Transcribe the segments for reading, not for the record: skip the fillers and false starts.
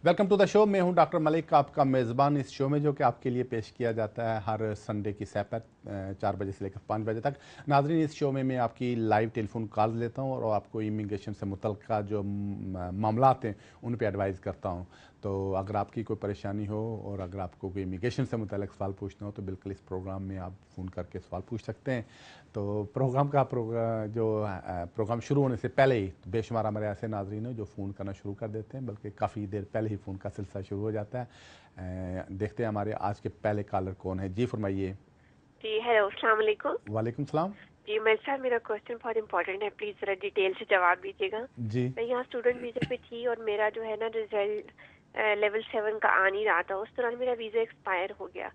Welcome to the show. मैं हूं doctor Malik, आपका मेज़बान इस शो में, जो कि आपके लिए पेश किया जाता है हर संडे की सह पर 4 बजे से लेकर 5 बजे तक। नाज़रीन, इस शो में मैं आपकी लाइव टेलीफोन कॉल लेता हूं और आपको इमिग्रेशन से मुतल्लिक़ जो मामलात हैं उन पे एडवाइस करता हूं। तो अगर आपकी कोई परेशानी हो और अगर आपको कोई इमिग्रेशन से मुतल्लिक़ सवाल पूछना हो तो बिल्कुल इस प्रोग्राम में आप फ़ोन करके सवाल पूछ सकते हैं। तो प्रोग्राम शुरू होने से पहले ही तो बेशुमार हमारे ऐसे नाज़रीन हैं जो फ़ोन करना शुरू कर देते हैं, बल्कि काफ़ी देर पहले ही फ़ोन का सिलसिला शुरू हो जाता है। देखते हैं हमारे आज के पहले कॉलर कौन है। जी फरमाइए। जी हेलो, अस्सलाम वालेकुम। वालेकुम सलाम। जी मेरे साथ मेरा क्वेश्चन बहुत इंपॉर्टेंट है, प्लीज़ ज़रा डिटेल से जवाब दीजिएगा। जी मैं यहाँ स्टूडेंट वीज़ा पे थी और मेरा जो है ना रिजल्ट लेवल 7 का आ नहीं रहा था। उस दौरान मेरा वीज़ा एक्सपायर हो गया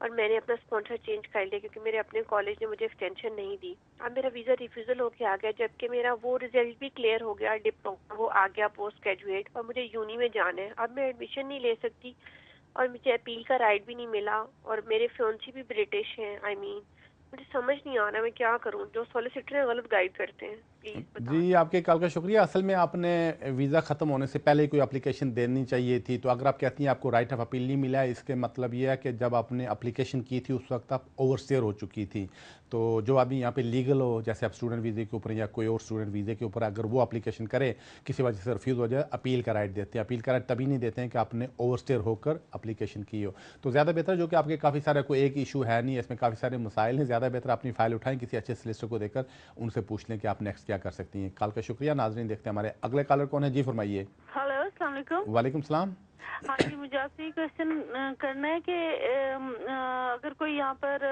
और मैंने अपना स्पॉन्सर चेंज कर लिया क्योंकि मेरे अपने कॉलेज ने मुझे एक्सटेंशन नहीं दी। अब मेरा वीज़ा रिफ्यूज़ल होके आ गया, जबकि मेरा वो रिजल्ट भी क्लियर हो गया, डिप्लोमा वो आ गया पोस्ट ग्रेजुएट, और मुझे यूनी में जाना है। अब मैं एडमिशन नहीं ले सकती और मुझे अपील का राइट भी नहीं मिला, और मेरे फियांसी भी ब्रिटिश हैं। मुझे समझ नहीं आ रहा मैं क्या करूं। जो सॉलिसिटर है गलत गाइड करते हैं, प्लीज बता जी, दें। आपके कॉल का शुक्रिया। असल में आपने वीज़ा ख़त्म होने से पहले कोई एप्लीकेशन देनी चाहिए थी। तो अगर आप कहती हैं आपको राइट ऑफ अपील नहीं मिला है, इसके मतलब ये है कि जब आपने एप्लीकेशन की थी उस वक्त आप ओवरस्टेयर हो चुकी थी। तो जो अभी यहाँ पे लीगल हो, जैसे आप स्टूडेंट वीज़े के ऊपर या कोई और स्टूडेंट वीज़े के ऊपर अगर वो एप्लीकेशन करे, किसी वजह से रिफ्यूज़ हो जाए, अपील का राइट देते हैं। अपील का राइट तभी नहीं देते हैं कि आपने ओवरस्टेयर होकर एप्लीकेशन की हो। तो ज़्यादा बेहतर, जो कि आपके काफ़ी सारे, कोई एक इशू है नहीं, इसमें काफ़ी सारे मसाइल हैं, ज़्यादा बेहतर अपनी फ़ाइल उठाएं, किसी अच्छे सॉलिसिटर को देकर उनसे पूछ लें कि आप नेक्स्ट क्या कर सकती हैं। कॉल का शुक्रिया। नाज़रीन, देखते हैं हमारे अगले कॉलर कौन है। जी फरमाइए। हेलो, अस्सलाम वालेकुम। वालेकुम सलाम। हाँ जी, मुझे आपसे ये क्वेश्चन करना है कि अगर कोई यहाँ पर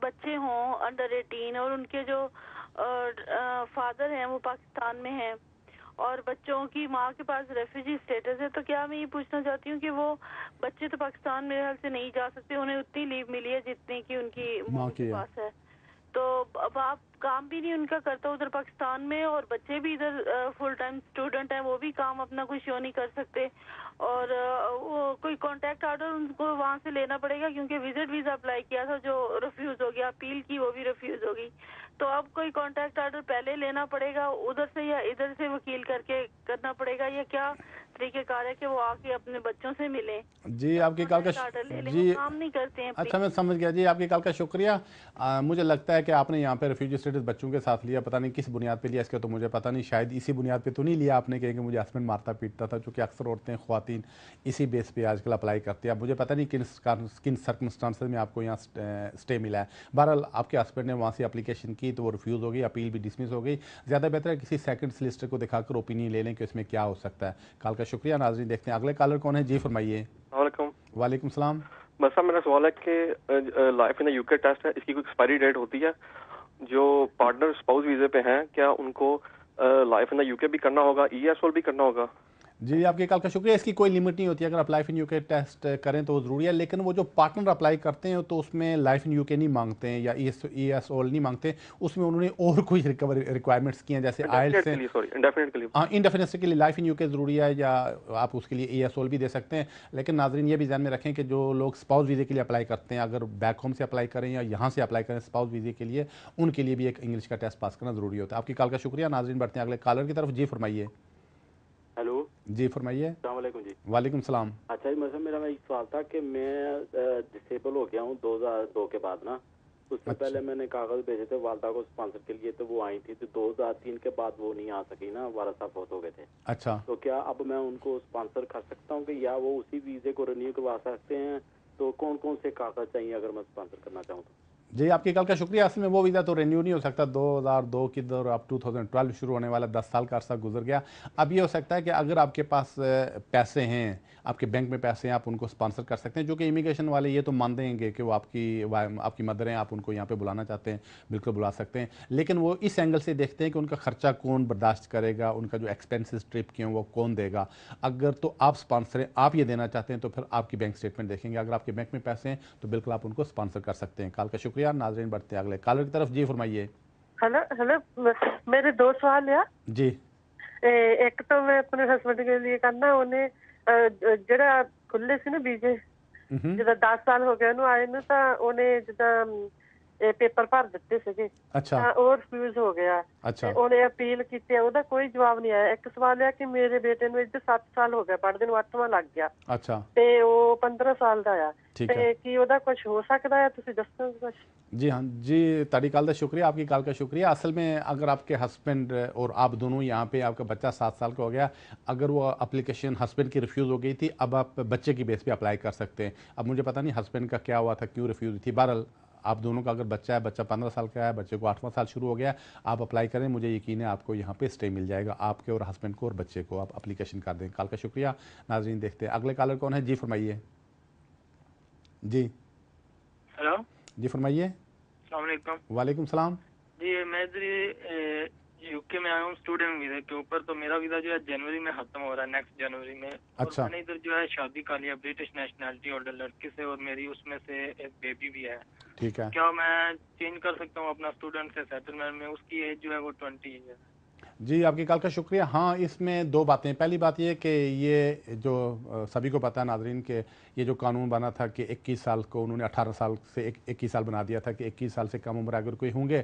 बच्चे हों अंडर 18 और उनके जो फादर हैं वो पाकिस्तान में हैं और बच्चों की माँ के पास रेफ्यूजी स्टेटस है, तो क्या मैं ये पूछना चाहती हूँ कि वो बच्चे तो पाकिस्तान मेरे ख्याल से नहीं जा सकते, उन्हें उतनी लीव मिली है जितनी की उनकी माँ मम्मी की के है। पास है। तो अब आप काम भी नहीं उनका करता उधर पाकिस्तान में और बच्चे भी इधर फुल टाइम स्टूडेंट हैं, वो भी काम अपना कुछ शो नहीं कर सकते, और वो कोई कॉन्टैक्ट ऑर्डर उनको वहाँ से लेना पड़ेगा क्योंकि विजिट वीज़ा अप्लाई किया था जो रिफ्यूज़ हो गया, अपील की वो भी रिफ्यूज़ हो गई। तो अब कोई कॉन्टैक्ट ऑर्डर पहले लेना पड़ेगा उधर से या इधर से वकील करके करना पड़ेगा, या क्या तरीक़ेकार है कि वो आके अपने बच्चों से मिलें? जी, आपकी कॉल का कॉन्टैक्ट ऑर्डर ले लें, वो जी, काम नहीं करते हैं अच्छा, प्लीज। मैं समझ गया। जी, आपकी कॉल का शुक्रिया। मुझे लगता है कि आपने यहाँ पे रिफ्यूजी स्टेटस बच्चों के साथ लिया, पता नहीं किस बुनियाद पे लिया, इसका तो मुझे पता नहीं। शायद इसी बुनियाद पे तो नहीं लिया आपने कि मुझे हस्बैंड मारता पीटता था, चूँकि अक्सर औरतें, ख़वातीन इसी बेस पे आजकल अप्लाई करती हैं। अब मुझे पता नहीं किन सर्कमस्टांसेस में आपको यहाँ स्टे मिला है। बहरहाल, आपके हस्बैंड ने वहाँ से एप्लीकेशन की तो वो रिफ्यूज़ हो गई, अपील भी डिसमिस हो गई। ज़्यादा बेहतर है किसी सेकंड सॉलिसिटर को दिखाकर ओपिनियन ले लें कि इसमें क्या हो सकता है। कॉल का शुक्रिया। नाज़रीन, देखते हैं अगले कॉलर कौन है। जी फरमाइए। वालेकुम। वालेकुम सलाम। बस साहब, मेरा सवाल है कि life in the UK test है, इसकी कोई एक्सपायरी डेट होती है? जो पार्टनर स्पाउस वीजे पे हैं, क्या उनको लाइफ इन द यूके भी करना होगा, ईएसओल भी करना होगा? जी, आपके कॉल का शुक्रिया। इसकी कोई लिमिट नहीं होती, अगर आप लाइफ इन यूके टेस्ट करें तो वो ज़रूरी है, लेकिन वो जो पार्टनर अप्लाई करते हैं तो उसमें लाइफ इन यूके नहीं मांगते हैं या ESOL नहीं मांगते। उसमें उन्होंने और कुछ रिक्वायरमेंट्स की हैं, जैसे इंडेफिनेट आइल्स के हैं। लिए, सॉरी, इंडेफिनेट के लिए। हाँ, इंडेफिनेसी के लिए लाइफ इन यूके ज़रूरी है, या आप उसके लिए ESOL भी दे सकते हैं। लेकिन नाज़रीन, ये भी ध्यान में रखें कि जो लोग स्पाउस वीज़े के लिए अप्लाई करते हैं, अगर बैक होम से अप्लाई करें या यहाँ से अप्लाई करें स्पाउस वीज़े के लिए, उनके लिए भी एक इंग्लिश का टेस्ट पास करना ज़रूरी होता है। आपकी कॉल का शुक्रिया। नाज़रीन, बढ़ते हैं अगले कॉलर की तरफ। जी फरमाइए। हेलो, जी फरमाइए। अस्सलाम वालेकुम जी। वालेकुम सलाम। अच्छा जी, मतलब मेरा एक सवाल था कि मैं डिसेबल हो गया हूँ 2002 के बाद ना। उससे अच्छा। पहले मैंने कागज भेजे थे वालदा को स्पॉन्सर के लिए, तो वो आई थी, तो 2003 के बाद वो नहीं आ सकी ना, वाला साहब बहुत हो गए थे। अच्छा, तो क्या अब मैं उनको स्पॉन्सर कर सकता हूँ कि, या वो उसी वीजे को रिन्यू करवा सकते हैं? तो कौन कौन से कागज चाहिए अगर मैं स्पॉन्सर करना चाहूँ तो? जी, आपकी कॉल का शुक्रिया। असल में वो वीज़ा तो रिन्यू नहीं हो सकता। 2002 की दर अब 2012 शुरू होने वाला, 10 साल का अरसा गुजर गया। अब ये हो सकता है कि अगर आपके पास पैसे हैं, आपके बैंक में पैसे हैं, आप उनको स्पॉन्सर कर सकते हैं, जो कि इमिग्रेशन वाले ये तो मान देंगे कि वो आपकी मदर हैं, आप उनको यहाँ पे बुलाना चाहते हैं, बिल्कुल बुला सकते हैं। लेकिन वो इस एंगल से देखते हैं कि उनका खर्चा कौन बर्दाश्त करेगा, उनका जो एक्सपेंसेस ट्रिप के हैं वो कौन देगा। अगर तो आप स्पॉन्सर हैं, आप ये देना चाहते हैं, तो फिर आपकी बैंक स्टेटमेंट देखेंगे। अगर आपके बैंक में पैसे हैं तो बिल्कुल आप उनको स्पॉन्सर कर सकते हैं। कॉल का शुक्रिया। नाज़रीन, बढ़ते हैं अगले कॉलर की तरफ। जी फरमाइए। हेलो हेलो, मेरे दो सवाल है। जी। एक तो मैं अपने हस्बैंड के लिए करना, उन्हें ਜਿਹੜਾ ਖੁੱਲੇ ਸੀ ਨਾ ਵੀਜ਼ੇ, हम्म। ਜਿੱਦਾਂ 10 ਸਾਲ ਹੋ ਗਏ ਉਹਨੂੰ ਆਏ ਨੂੰ, ਤਾਂ ਉਹਨੇ ਜਿੱਦਾਂ ਇਹ ਪੇਪਰ ਭਰ ਦਿੱਤੇ ਸੀਗੇ ਅੱਛਾ ਤਾਂ ਉਹ ਰਿਫਿਊਜ਼ ਹੋ ਗਿਆ ਅੱਛਾ ਤੇ ਉਹਨੇ ਅਪੀਲ ਕੀਤੀ, ਉਹਦਾ ਕੋਈ ਜਵਾਬ ਨਹੀਂ ਆਇਆ। ਇੱਕ ਸਵਾਲ ਇਹ ਕਿ ਮੇਰੇ ਬੇਟੇ ਨੂੰ ਇੱਥੇ 7 ਸਾਲ ਹੋ ਗਿਆ ਪੜ੍ਹਦੇ ਨੂੰ, 8ਵਾਂ ਲੱਗ ਗਿਆ ਅੱਛਾ ਤੇ ਉਹ 15 ਸਾਲ ਦਾ ਆ, ਠੀਕ है ਤੇ ਕੀ ਉਹਦਾ ਕੁਝ ਹੋ ਸਕਦਾ ਹੈ? ਤੁਸੀਂ ਦੱਸੋ ਕੁਝ। जी हाँ जी, तारी कॉल का शुक्रिया, आपकी कॉल का शुक्रिया। असल में अगर आपके हस्बैंड और आप दोनों यहाँ पे, आपका बच्चा 7 साल का हो गया, अगर वो एप्लीकेशन हस्बैंड की रिफ्यूज़ हो गई थी, अब आप बच्चे की बेस पे अप्लाई कर सकते हैं। अब मुझे पता नहीं हस्बैंड का क्या हुआ था, क्यों रिफ्यूज़ हुई थी। बहरहाल आप दोनों का अगर बच्चा है, बच्चा 15 साल का है, बच्चे को 8वां साल शुरू हो गया, आप अप्लाई करें, मुझे यकीन है आपको यहाँ पे स्टे मिल जाएगा, आपके और हस्बैंड को और बच्चे को। आप अप्लीकेशन कर दें। कॉल का शुक्रिया। नाजरीन देखते हैं अगले कॉलर कौन है। जी फरमाइए। जी हेलो जी फरमाइए। अस्सलाम वालेकुम सलाम। जी, मैं इधर यूके में आया हूँ स्टूडेंट वीज़ा के ऊपर। तो मेरा वीज़ा जो है जनवरी में ख़त्म हो रहा है, नेक्स्ट जनवरी में। अच्छा। और मैंने इधर जो है शादी कर लिया ब्रिटिश नेशनैलिटी होल्डर लड़की से, और मेरी उसमें से एक बेबी भी है। ठीक है। क्या मैं चेंज कर सकता हूँ अपना स्टूडेंट से सेटलमेंट में? उसकी एज जो है वो 20 है। जी आपकी कॉल का शुक्रिया। हाँ, इसमें दो बातें। पहली बात ये कि ये जो सभी को पता है नाज़रीन के ये जो कानून बना था कि 21 साल को उन्होंने 18 साल से 21 साल बना दिया था कि 21 साल से कम उम्र अगर कोई होंगे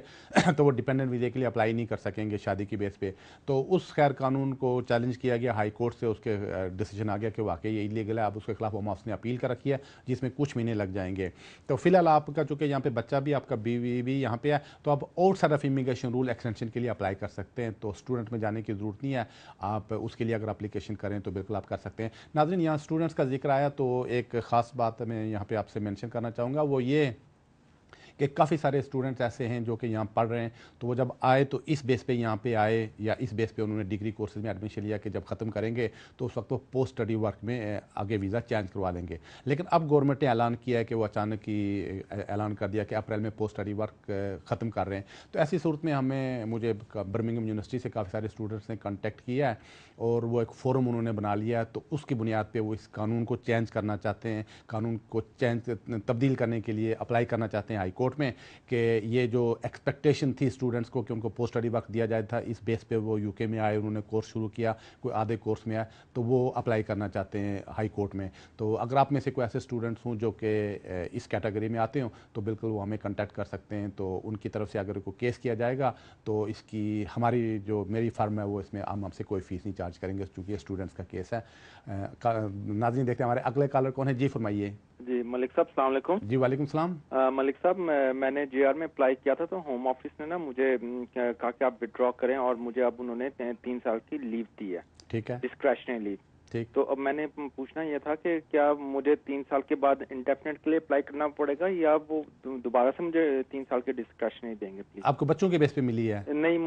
तो वो डिपेंडेंट वीज़े के लिए अप्लाई नहीं कर सकेंगे शादी की बेस पे। तो उस खैर कानून को चैलेंज किया गया हाई कोर्ट से, उसके डिसीजन आ गया कि वाकई ये इलीगल है। अब उसके खिलाफ होम ऑफिस ने अपील कर रखी है जिसमें कुछ महीने लग जाएंगे। तो फिलहाल आपका चूँकि यहाँ पे बच्चा भी, आपका बीवी भी यहाँ पे है, तो आप outside of immigration rule extension के लिए अप्लाई कर सकते हैं। तो स्टूडेंट में जाने की ज़रूरत नहीं है, आप उसके लिए अगर एप्लीकेशन करें तो बिल्कुल आप कर सकते हैं। नाज़रीन यहाँ स्टूडेंट्स का जिक्र आया तो एक ख़ास बात मैं यहाँ पे आपसे मेंशन करना चाहूँगा, वो ये कि काफ़ी सारे स्टूडेंट्स ऐसे हैं जो कि यहाँ पढ़ रहे हैं, तो वो जब आए तो इस बेस पे यहाँ पे आए या इस बेस पे उन्होंने डिग्री कोर्सेज में एडमिशन लिया कि जब ख़त्म करेंगे तो उस वक्त वो पोस्ट स्टडी वर्क में आगे वीज़ा चेंज करवा लेंगे। लेकिन अब गवर्नमेंट ने ऐलान किया है कि वो अचानक ही ऐलान कर दिया कि अप्रैल में पोस्ट स्टडी वर्क ख़त्म कर रहे हैं। तो ऐसी सूरत में मुझे बर्मिंघम यूनिवर्सिटी से काफ़ी सारे स्टूडेंट्स ने कॉन्टेक्ट किया है और वो एक फ़ोरम उन्होंने बना लिया है। तो उसकी बुनियाद पर वो इस कानून को चेंज करना चाहते हैं, कानून को तब्दील करने के लिए अप्लाई करना चाहते हैं हाई कोर्ट में कि ये जो एक्सपेक्टेशन थी स्टूडेंट्स को कि उनको पोस्ट स्टडी वर्क दिया जाए था, इस बेस पे वो यूके में आए, उन्होंने कोर्स शुरू किया, कोई आधे कोर्स में आए, तो वो अप्लाई करना चाहते हैं हाई कोर्ट में। तो अगर आप में से कोई ऐसे स्टूडेंट्स हों जो कि इस कैटेगरी में आते हों तो बिल्कुल वो हमें कांटेक्ट कर सकते हैं। तो उनकी तरफ से अगर कोई केस किया जाएगा तो इसकी हमारी जो मेरी फर्म है वो इसमें हम हमसे कोई फ़ीस नहीं चार्ज करेंगे क्योंकि ये स्टूडेंट्स का केस है। नाज़रीन देखते हैं हमारे अगले कॉलर कौन है। जी फरमाइए। जी मलिक साहब अस्सलाम वालेकुम। जी वालेकुम सलाम। मलिक साहब मैंने JR में अप्लाई किया था तो होम ऑफिस ने ना मुझे कहा कि आप विड्रॉ करें और मुझे अब उन्होंने 3 साल की लीव दी है। ठीक है। Discretionary leave. ठीक। तो अब मैंने पूछना ये था कि क्या मुझे 3 साल के बाद इंडेफिनेट के लिए अप्लाई करना पड़ेगा या वो दोबारा से मुझे 3 साल के डिस्क्रेशनरी देंगे प्लीज? आपको बच्चों के बेस पे मिली है? नहीं,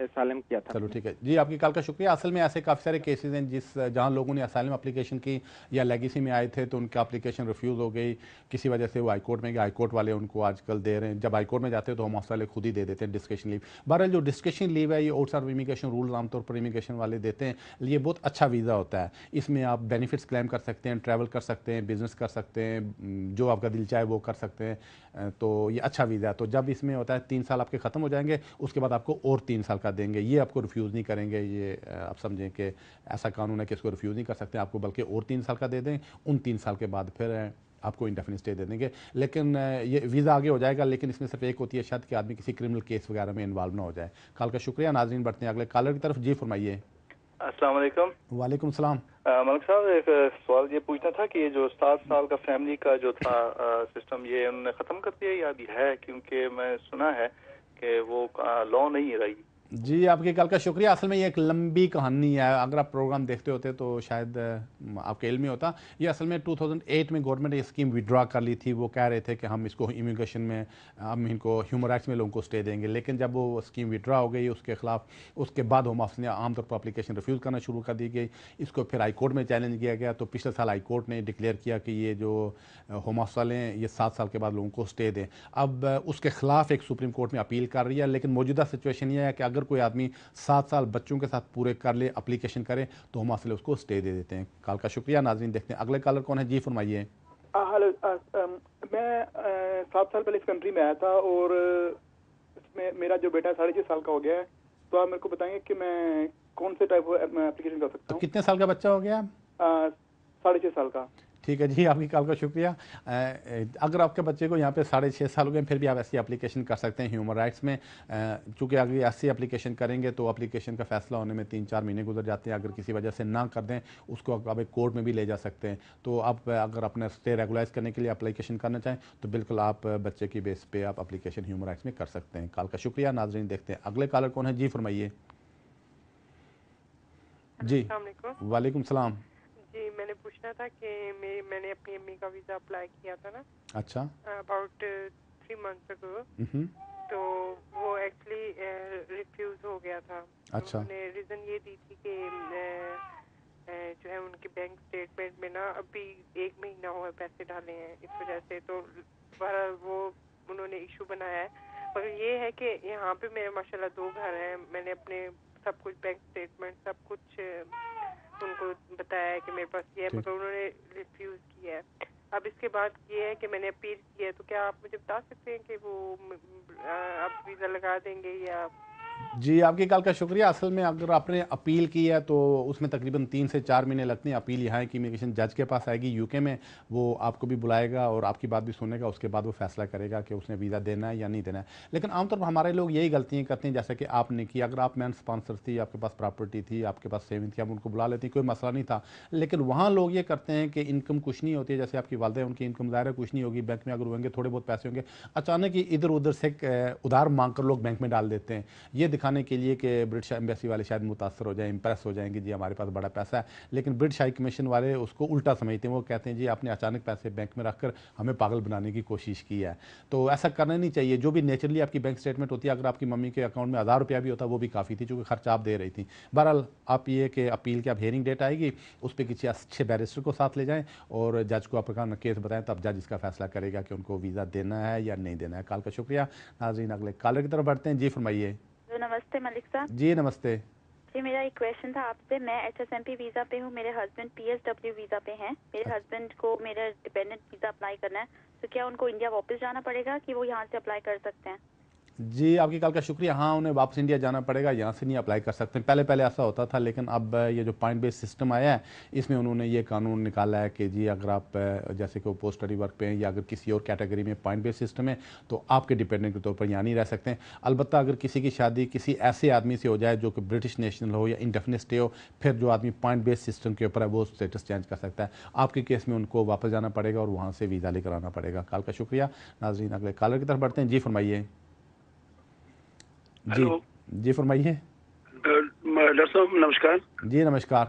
असाइलम किया था। चलो ठीक है जी, आपकी कॉल का शुक्रिया। असल में ऐसे काफ़ी सारे केसेस हैं जहाँ लोगों ने असाइलम एप्लीकेशन की या लेगेसी में आए थे तो उनका एप्लीकेशन रिफ्यूज़ हो गई, किसी वजह से वो हाई कोर्ट में गए, हाई कोर्ट वाले उनको आजकल दे रहे हैं, जब हाई कोर्ट में जाते हैं तो होम ऑफिस वाले खुद ही दे देते हैं डिस्कशन लीव। बहरहाल जो डिस्कशन लीव है ये आउटसाइड इमिग्रेशन रूल्स आमतौर पर इमिग्रेशन वाले देते हैं, ये बहुत अच्छा वीज़ा होता है। इसमें आप बेनिफिट्स क्लेम कर सकते हैं, ट्रैवल कर सकते हैं, बिजनेस कर सकते हैं, जो आपका दिल चाहे वो कर सकते हैं। तो ये अच्छा वीज़ा है। तो जब इसमें होता है 3 साल आपके ख़त्म हो जाएंगे उसके बाद आपको और 3 साल का देंगे, ये आपको रिफ्यूज़ नहीं करेंगे। ये आप समझें कि ऐसा कानून है कि इसको रिफ्यूज़ नहीं कर सकते आपको, बल्कि और 3 साल का दे दें, उन 3 साल के बाद फिर आपको इंडेफिनिट स्टे दे देंगे। लेकिन ये वीज़ा आगे हो जाएगा, लेकिन इसमें सिर्फ एक होती है शर्त कि आदमी किसी क्रिमिनल केस वगैरह में इन्वॉल्व ना हो जाए। कॉल का शुक्रिया। नाज़रीन बढ़ते हैं अगले कॉलर की तरफ। जी फरमाइए। अस्सलाम वालेकुम। वालेकुम सलाम। मलिक साहब एक सवाल ये पूछना था कि ये जो 7 साल का फैमिली का जो था सिस्टम ये उन्होंने ख़त्म कर दिया या अभी है? क्योंकि मैं सुना है कि वो लॉ नहीं रही। जी आपकी कॉल का शुक्रिया। असल में ये एक लंबी कहानी है, अगर आप प्रोग्राम देखते होते तो शायद आपके इल्म में होता। ये असल में 2008 में गवर्नमेंट ये स्कीम विड्रॉ कर ली थी। वो कह रहे थे कि हम इसको इमिग्रेशन में, हम इनको ह्यूमन राइट्स में लोगों को स्टे देंगे, लेकिन जब वो स्कीम विड्रॉ हो गई उसके खिलाफ उसके बाद होम ऑफिस ने आमतौर पर एप्लीकेशन रिफ्यूज़ करना शुरू कर दी गई। इसको फिर हाई कोर्ट में चैलेंज किया गया तो पिछले साल हाई कोर्ट ने डिक्लेयर किया कि ये जो होम ऑफिस वाले हैं ये 7 साल के बाद लोगों को स्टे दें। अब उसके खिलाफ एक सुप्रीम कोर्ट में अपील कर रही है, लेकिन मौजूदा सिचुएशन ये है कि अगर कोई आदमी 7 साल बच्चों के साथ पूरे कर ले, एप्लीकेशन करें तो हम असले उसको स्टे दे देते हैं। कॉल का शुक्रिया। नाज़रीन देखते हैं अगले कॉलर कौन है। जी फरमाइए। हेलो, मैं 7 साल पहले इस कंट्री में आया था और इसमें मेरा जो बेटा 6.5 साल का हो गया है, तो आप मेरे को बताएंगे कि मैं कौन से टाइप एप्लीकेशन कर सकता हूँ? कितने साल का बच्चा हो गया? 6.5 साल का। ٹھیک ہے جی، آپ کی کال کا شکریہ۔ اگر آپ کے بچے کو یہاں پہ 6.5 سال ہو گئے پھر بھی آپ ایسی اپلیکیشن کر سکتے ہیں ہیومن رائٹس میں، چونکہ اگر ایسی اپلیکیشن کریں گے تو اپلیکیشن کا فیصلہ ہونے میں 3-4 مہینے گزر جاتے ہیں۔ اگر کسی وجہ سے نہ کر دیں اس کو آپ ایک کورٹ میں بھی لے جا سکتے ہیں۔ تو آپ اگر اپنا اسٹے ریگولائز کرنے کے لیے اپلیکیشن کرنا چاہیں تو بالکل آپ بچے کی بیس پہ آپ اپلیکیشن ہیومن رائٹس میں کر سکتے ہیں۔ کال کا شکریہ۔ ناظرین دیکھتے ہیں اگلے کالر کون ہے، جی فرمائیے۔ جی السلام علیکم۔ وعلیکم السلام۔ جی میں نے پوچھنا تھا کہ میں نے اپنی امی کا ویزا اپلائی کیا تھا نا، اچھا، اباؤٹ 3 months ago، تو وہ ایکچولی ریفیوز ہو گیا تھا۔ اچھا، انہوں نے ریزن یہ دی تھی کہ جو ہے ان کے بینک اسٹیٹمنٹ میں نا ابھی 1 مہینہ ہوا پیسے ڈالے ہیں، اس وجہ سے تو بہرحال وہ انہوں نے ایشو بنایا ہے۔ مگر یہ ہے کہ یہاں پہ میرے ماشاءاللہ 2 گھر ہیں، میں نے اپنے سب کچھ بینک اسٹیٹمنٹ سب کچھ ان کو بتایا ہے کہ میرے پاس یہ ہے، مگر انہوں نے ریفیوز کیا ہے۔ اب اس کے بعد یہ ہے کہ میں نے اپیل کی ہے، تو کیا آپ مجھے بتا سکتے ہیں کہ وہ اب ویزا لگا دیں گے یا؟ جی آپ کی کال کا شکریہ۔ اصل میں اگر آپ نے اپیل کی ہے تو اس میں تقریباً 3 سے 4 مہینے لگتے ہیں۔ اپیل یہاں ہے کہ امیگریشن جج کے پاس آئے گی یو کے میں، وہ آپ کو بھی بلائے گا اور آپ کی بات بھی سنے گا، اس کے بعد وہ فیصلہ کرے گا کہ اس نے ویزا دینا ہے یا نہیں دینا ہے۔ لیکن عام طور پر ہمارے لوگ یہی غلطیاں کرتے ہیں جیسے کہ آپ نے کی۔ اگر آپ مین اسپانسر تھی، آپ کے پاس پراپرٹی تھی، آپ کے پاس سیونگ تھی، آپ ان کو بلا لیتی، کوئی مسئلہ نہیں تھا۔ لیکن وہاں لوگ یہ کرتے ہیں کہ انکم کچھ نہیں ہوتی ہے، جیسے آپ کی والدہ ان کی انکم ظاہر ہے کچھ نہیں ہوگی، بینک میں اگر ہوئیں گے تھوڑے بہت پیسے ہوں گے، اچانک ہی ادھر ادھر سے ادھار مانگ کر لوگ بینک میں ڈال دیتے ہیں، یہ دکھانے کے لیے کہ برٹش ایمبیسی والے شاید متاثر ہو جائیں، امپریس ہو جائیں گے جی ہمارے پاس بڑا پیسہ ہے۔ لیکن برٹش ہائی کمیشن والے اس کو الٹا سمجھتے ہیں، وہ کہتے ہیں جی آپ نے اچانک پیسے بینک میں رکھ کر ہمیں پاگل بنانے کی کوشش کی ہے۔ تو ایسا کرنا نہیں چاہیے۔ جو بھی نیچرلی آپ کی بینک اسٹیٹمنٹ ہوتی ہے، اگر آپ کی ممی کے اکاؤنٹ میں 1000 روپیہ بھی ہوتا وہ بھی کافی تھی، چونکہ خرچ آپ دے رہی تھیں۔ بہرحال آپ یہ کہ اپیل کی اب ہیئرنگ ڈیٹ آئے گی، اس پہ کسی اچھے بیرسٹر کو ساتھ لے جائیں اور جج کو آپ کا کیس بتائیں، تب جج اس کا فیصلہ کرے گا کہ ان کو ویزا دینا ہے یا نہیں دینا ہے۔ کال کا شکریہ۔ ناظرین اگلے کالر کی طرف بڑھتے ہیں، جی فرمائیے۔ نمستے ملک صاحب۔ جی نمستے جی میرا ایک کویشچن تھا آپ سے۔ میں HSMP ویزا پہ ہوں، میرے ہسبینڈ PSW ویزا پہ ہیں۔ میرے ہسبینڈ کو میرا ڈیپینڈنٹ ویزا اپلائی کرنا ہے، تو کیا ان کو انڈیا واپس جانا پڑے گا کہ وہ یہاں سے اپلائی کر سکتے ہیں؟ جی آپ کی کال کا شکریہ۔ ہاں انہیں واپس انڈیا جانا پڑے گا، یہاں سے نہیں اپلائی کر سکتے۔ پہلے ایسا ہوتا تھا، لیکن اب یہ جو پوائنٹ بیس سسٹم آیا ہے اس میں انہوں نے یہ قانون نکالا ہے کہ جی اگر آپ جیسے کہ وہ پوسٹ اسٹڈی ورک پہ ہیں یا اگر کسی اور کیٹیگری میں پوائنٹ بیس سسٹم ہے تو آپ کے ڈیپینڈنٹ کے طور پر یہاں نہیں رہ سکتے ہیں۔ البتہ اگر کسی کی شادی کسی ایسے آدمی سے ہو جائے جو کہ برٹش نیشنل ہو یا انڈیفینٹ اسٹے ہو، پھر جو آدمی پوائنٹ بیس سسٹم کے اوپر ہے وہ اسٹیٹس چینج کر سکتا ہے۔ آپ کے کیس میں ان کو واپس جانا پڑے گا اور وہاں سے ویزا لے کر آنا پڑے گا۔ کال کا شکریہ۔ ناظرین اگلے کالر کی طرف بڑھتے ہیں، جی فرمائیے۔ جی جی فرمائیے۔ ڈاکٹر صاحب نمسکار۔ جی نمسکار۔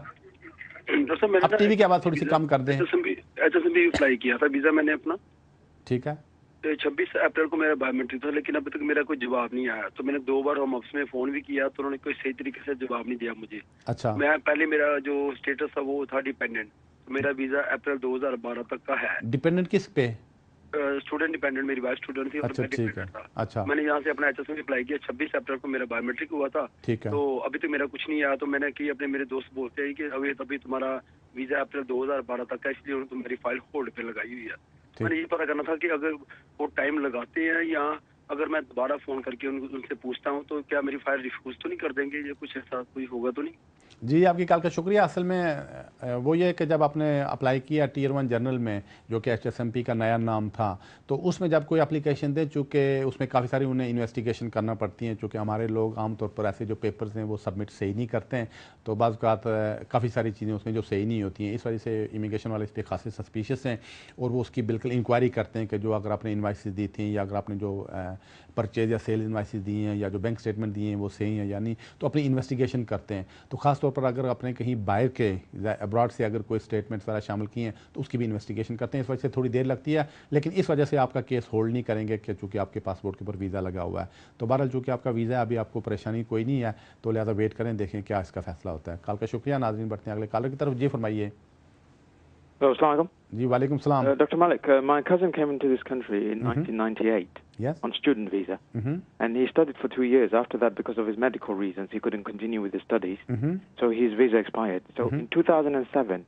ڈاکٹر صاحب میں نے اب ٹی وی کی آواز تھوڑی سی کم کر دیں۔ HSMP اپلائی کیا تھا ویزا میں نے اپنا، ٹھیک ہے۔ 26 اپریل کو میرا بایومیٹرک تھا، لیکن ابھی تک میرا کوئی جواب نہیں آیا۔ تو میں نے 2 بار ہوم آفس میں فون بھی کیا تو انہوں نے کوئی صحیح طریقے سے جواب نہیں دیا مجھے۔ اچھا، میں پہلے میرا جو اسٹیٹس تھا وہ تھا ڈیپینڈنٹ، میرا ویزا اپریل 2012 تک کا ہے۔ ڈیپینڈنٹ کس پہ؟ اسٹوڈنٹ ڈیپینڈنٹ، میری وائف اسٹوڈنٹ تھی اور میں ڈیپینڈنٹ تھا۔ اچھا، میں نے یہاں سے اپنا HSMP اپلائی کیا، 26 اپریل کو میرا بایومیٹرک ہوا تھا، ٹھیک ہے۔ تو ابھی تک میرا کچھ نہیں آیا۔ تو میں نے کہ اپنے میرے دوست بولتے ہیں کہ ابھی تمہارا ویزا اپریل 2012 تک کا، اس لیے انہوں نے میری فائل ہولڈ پہ لگائی ہوئی ہے۔ میں نے یہ پتا کرنا تھا کہ اگر وہ ٹائم لگاتے ہیں یا اگر میں دوبارہ فون کر کے ان سے پوچھتا ہوں تو کیا میری فائل ریفیوز تو نہیں کر دیں گے، یا کچھ ایسا کوئی ہوگا تو نہیں؟ جی آپ کی کال کا شکریہ۔ اصل میں وہ یہ کہ جب آپ نے اپلائی کیا ٹیئر 1 جنرل میں جو کہ HSMP کا نیا نام تھا، تو اس میں جب کوئی اپلیکیشن دے، چونکہ اس میں کافی ساری انہیں انویسٹیگیشن کرنا پڑتی ہیں، چونکہ ہمارے لوگ عام طور پر ایسے جو پیپرز ہیں وہ سبمٹ صحیح نہیں کرتے ہیں، تو بعض اوقات کافی ساری چیزیں اس میں جو صحیح نہیں ہوتی ہیں، اس وجہ سے امیگریشن والے اس پہ خاصے سسپیشیس ہیں اور وہ اس کی بالکل انکوائری کرتے ہیں کہ جو اگر آپ نے انوائسز دی تھیں یا اگر آپ نے جو پرچیز یا سیل انوائسز دی ہیں یا جو بینک اسٹیٹمنٹ دیے ہیں وہ صحیح ہیں یا نہیں، تو اپنی انویسٹیگیشن کرتے ہیں۔ تو خاص طور پر اگر آپ نے کہیں باہر کے ابراڈ سے اگر کوئی اسٹیٹمنٹس وغیرہ شامل کیے ہیں تو اس کی بھی انویسٹیگیشن کرتے ہیں۔ اس وجہ سے تھوڑی دیر لگتی ہے، لیکن اس وجہ سے آپ کا کیس ہولڈ نہیں کریں گے کہ چونکہ آپ کے پاسپورٹ کے اوپر ویزا لگا ہوا ہے۔ تو بہرحال چونکہ آپ کا ویزا ہے، ابھی آپ کو پریشانی کوئی نہیں ہے، تو لہٰذا ویٹ کریں، دیکھیں کیا اس کا فیصلہ ہوتا ہے۔ کال کا شکریہ۔ ناظرین بڑھتے ہیں اگلے کالر کی طرف، جی فرمائیے۔ السلام علیکم. جی وعلیکم السلام. Dr. Malik, my cousin came into this country in 1998 on student visa, and he studied for 2 years. After that, because of his medical reasons, he couldn't continue with his studies, so his visa expired. So in 2007,